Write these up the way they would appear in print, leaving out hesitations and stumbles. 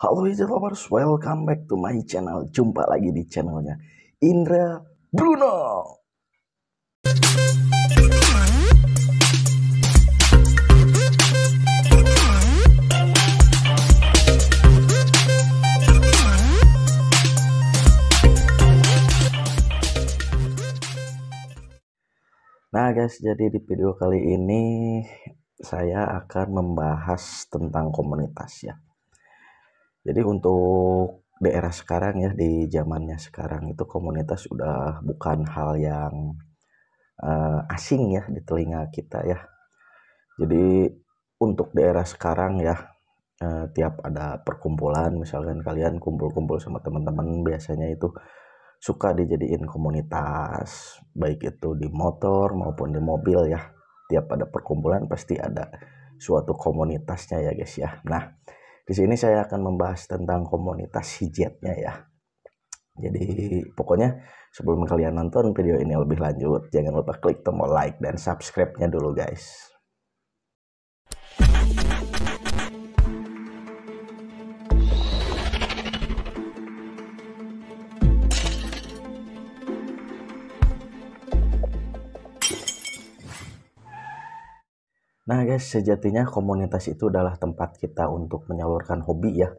Halo Hijab Lovers, welcome back to my channel. Jumpa lagi di channelnya Indra Bruno. Nah guys, jadi di video kali ini saya akan membahas tentang komunitas ya. Jadi untuk di era sekarang ya, di zamannya sekarang itu komunitas udah bukan hal yang asing ya di telinga kita ya. Jadi untuk di era sekarang ya, tiap ada perkumpulan, misalkan kalian kumpul-kumpul sama teman-teman, biasanya itu suka dijadiin komunitas, baik itu di motor maupun di mobil ya. Tiap ada perkumpulan pasti ada suatu komunitasnya ya guys ya. Nah, di sini saya akan membahas tentang komunitas hijetnya ya. Jadi pokoknya sebelum kalian nonton video ini lebih lanjut, jangan lupa klik tombol like dan subscribe-nya dulu guys. Nah guys, sejatinya komunitas itu adalah tempat kita untuk menyalurkan hobi ya.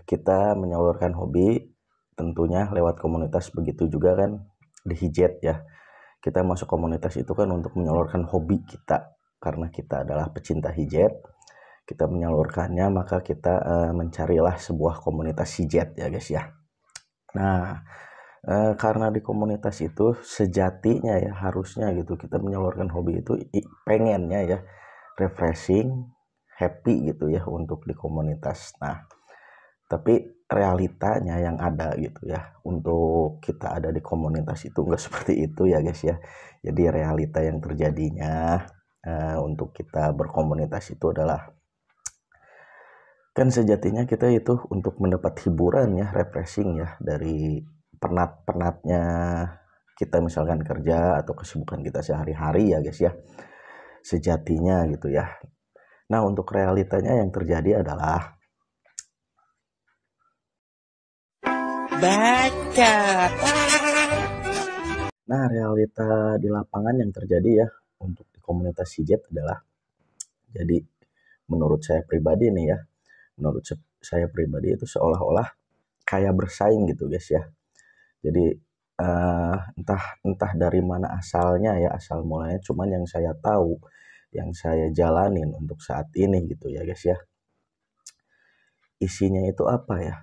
Kita menyalurkan hobi tentunya lewat komunitas, begitu juga kan di hijet ya. Kita masuk komunitas itu kan untuk menyalurkan hobi kita, karena kita adalah pecinta hijet. Kita menyalurkannya, maka kita mencarilah sebuah komunitas hijet ya guys ya. Nah, karena di komunitas itu sejatinya ya, harusnya gitu kita menyalurkan hobi itu pengennya ya refreshing, happy gitu ya untuk di komunitas. Nah, tapi realitanya yang ada gitu ya, untuk kita ada di komunitas itu enggak seperti itu ya guys ya. Jadi realita yang terjadinya untuk kita berkomunitas itu adalah, kan sejatinya kita itu untuk mendapat hiburan ya, refreshing ya dari penat-penatnya kita misalkan kerja atau kesibukan kita sehari-hari ya guys ya, sejatinya gitu ya. Nah, untuk realitanya yang terjadi adalah baca. Nah, realita di lapangan yang terjadi ya untuk di komunitas hijet adalah, jadi menurut saya pribadi nih ya, menurut saya pribadi itu seolah-olah kayak bersaing gitu guys ya. Jadi entah dari mana asalnya ya, asal mulanya, cuman yang saya tahu, yang saya jalanin untuk saat ini gitu ya guys ya, isinya itu apa ya,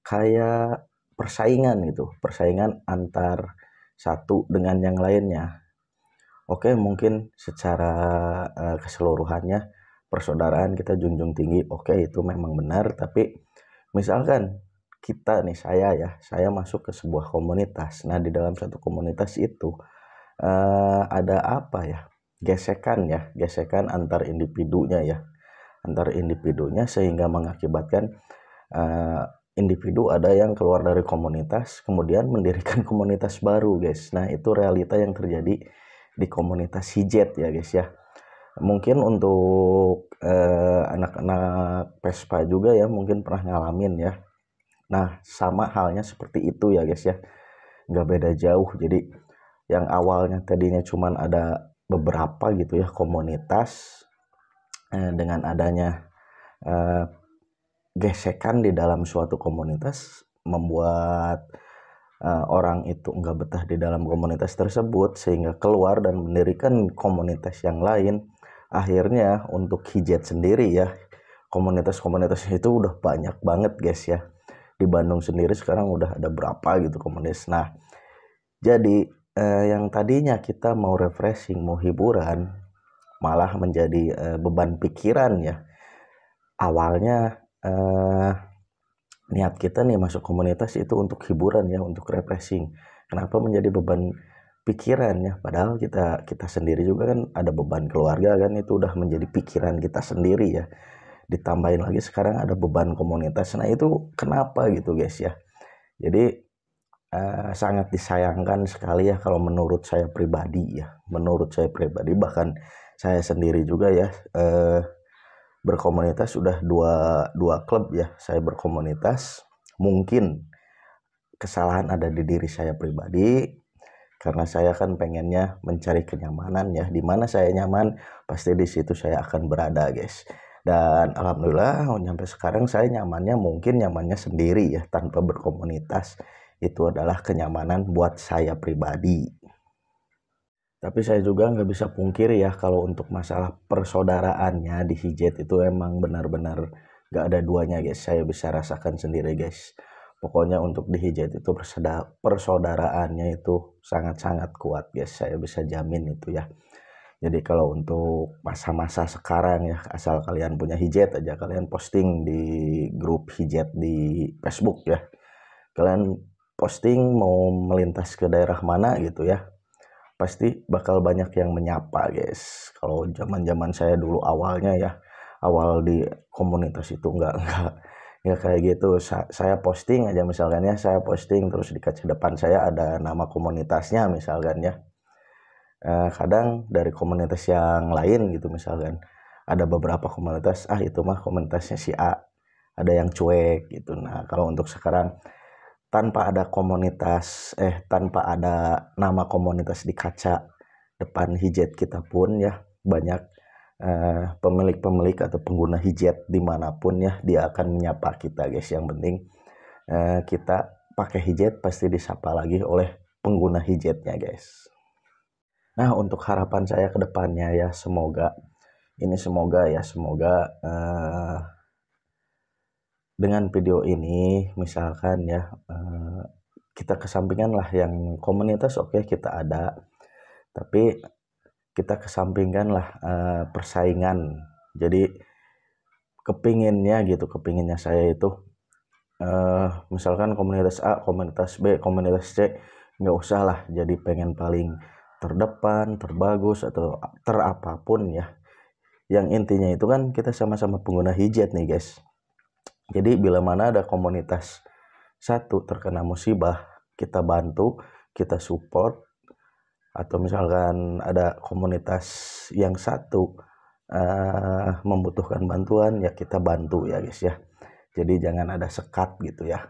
kayak persaingan gitu, persaingan antar satu dengan yang lainnya. Oke, mungkin secara keseluruhannya persaudaraan kita junjung tinggi, oke itu memang benar. Tapi misalkan kita nih, saya masuk ke sebuah komunitas. Nah, di dalam satu komunitas itu ada apa ya, gesekan antar individunya ya, antar individunya, sehingga mengakibatkan individu ada yang keluar dari komunitas kemudian mendirikan komunitas baru guys. Nah, itu realita yang terjadi di komunitas hijet ya guys ya. Mungkin untuk anak-anak Vespa juga ya mungkin pernah ngalamin ya. Nah, sama halnya seperti itu ya guys ya, nggak beda jauh. Jadi yang awalnya tadinya cuman ada beberapa gitu ya komunitas, dengan adanya gesekan di dalam suatu komunitas membuat orang itu nggak betah di dalam komunitas tersebut, sehingga keluar dan mendirikan komunitas yang lain. Akhirnya untuk hijet sendiri ya, komunitas-komunitas itu udah banyak banget guys ya. Di Bandung sendiri sekarang udah ada berapa gitu komunitas. Nah, jadi yang tadinya kita mau refreshing, mau hiburan, malah menjadi beban pikiran ya. Awalnya niat kita nih masuk komunitas itu untuk hiburan ya, untuk refreshing. Kenapa menjadi beban pikiran ya? Padahal kita sendiri juga kan ada beban keluarga kan, itu udah menjadi pikiran kita sendiri ya. Ditambahin lagi sekarang ada beban komunitas. Nah, itu kenapa gitu guys ya. Jadi sangat disayangkan sekali ya kalau menurut saya pribadi ya. Menurut saya pribadi, bahkan saya sendiri juga ya, berkomunitas sudah dua klub ya saya berkomunitas. Mungkin kesalahan ada di diri saya pribadi, karena saya kan pengennya mencari kenyamanan ya, di mana saya nyaman pasti di situ saya akan berada guys. Dan alhamdulillah sampai sekarang saya nyamannya sendiri ya, tanpa berkomunitas. Itu adalah kenyamanan buat saya pribadi. Tapi saya juga nggak bisa pungkiri ya, kalau untuk masalah persaudaraannya di Hijat itu emang benar-benar nggak ada duanya guys. Saya bisa rasakan sendiri guys. Pokoknya untuk di Hijat itu persaudaraannya itu sangat-sangat kuat guys. Saya bisa jamin itu ya. Jadi kalau untuk masa-masa sekarang ya, asal kalian punya Hijat aja, kalian posting di grup Hijat di Facebook ya. Kalian posting mau melintas ke daerah mana gitu ya, pasti bakal banyak yang menyapa guys. Kalau zaman-zaman saya dulu awalnya ya, awal di komunitas itu nggak kayak gitu. Saya posting aja misalkan ya, saya posting terus di kaca depan saya ada nama komunitasnya misalkan ya. Kadang dari komunitas yang lain gitu misalkan, ada beberapa komunitas itu mah komunitasnya si A, ada yang cuek gitu. Nah kalau untuk sekarang tanpa ada nama komunitas di kaca depan Hijat kita pun ya, banyak pemilik-pemilik atau pengguna Hijat dimanapun ya, dia akan menyapa kita guys. Yang penting kita pakai Hijat pasti disapa lagi oleh pengguna Hijatnya guys. Nah untuk harapan saya ke depannya ya, semoga dengan video ini misalkan ya, kita kesampingkan lah yang komunitas. Oke, kita ada, tapi kita kesampingkan lah persaingan. Jadi kepinginnya saya itu misalkan komunitas A, komunitas B, komunitas C, nggak usah lah jadi pengen paling terdepan, terbagus atau terapapun ya. Yang intinya itu kan kita sama-sama pengguna Hijat nih guys. Jadi bila mana ada komunitas satu terkena musibah, kita bantu, kita support. Atau misalkan ada komunitas yang satu membutuhkan bantuan ya, kita bantu ya guys ya. Jadi jangan ada sekat gitu ya.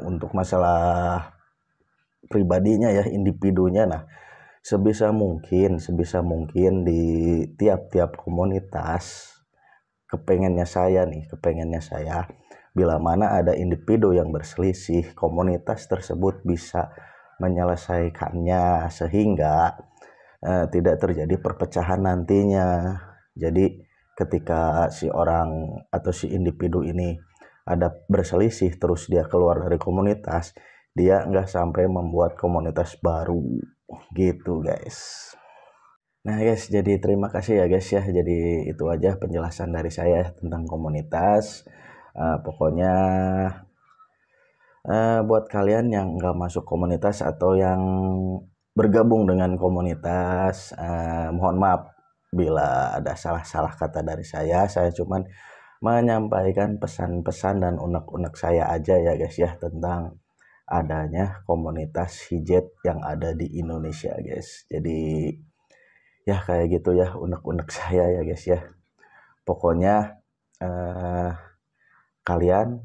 Untuk masalah pribadinya ya, individunya, nah sebisa mungkin di tiap-tiap komunitas, kepengennya saya bila mana ada individu yang berselisih, komunitas tersebut bisa menyelesaikannya sehingga tidak terjadi perpecahan nantinya. Jadi ketika si orang atau si individu ini ada berselisih terus dia keluar dari komunitas, dia nggak sampai membuat komunitas baru gitu guys. Nah guys, jadi terima kasih ya guys ya. Jadi itu aja penjelasan dari saya tentang komunitas. Pokoknya buat kalian yang nggak masuk komunitas atau yang bergabung dengan komunitas, mohon maaf bila ada salah-salah kata dari saya. Saya cuman menyampaikan pesan-pesan dan unek-unek saya aja ya guys ya, tentang adanya komunitas Hijat yang ada di Indonesia guys. Jadi ya kayak gitu ya unek-unek saya ya guys ya. Pokoknya kalian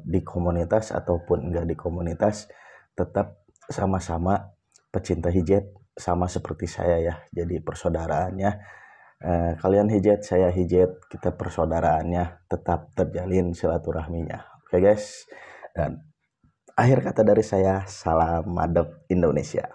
di komunitas ataupun enggak di komunitas, tetap sama-sama pecinta Hijat, sama seperti saya ya. Jadi persaudaraannya, kalian Hijat, saya Hijat, kita persaudaraannya tetap terjalin silaturahminya. Oke guys, dan akhir kata dari saya, salam Madep Indonesia.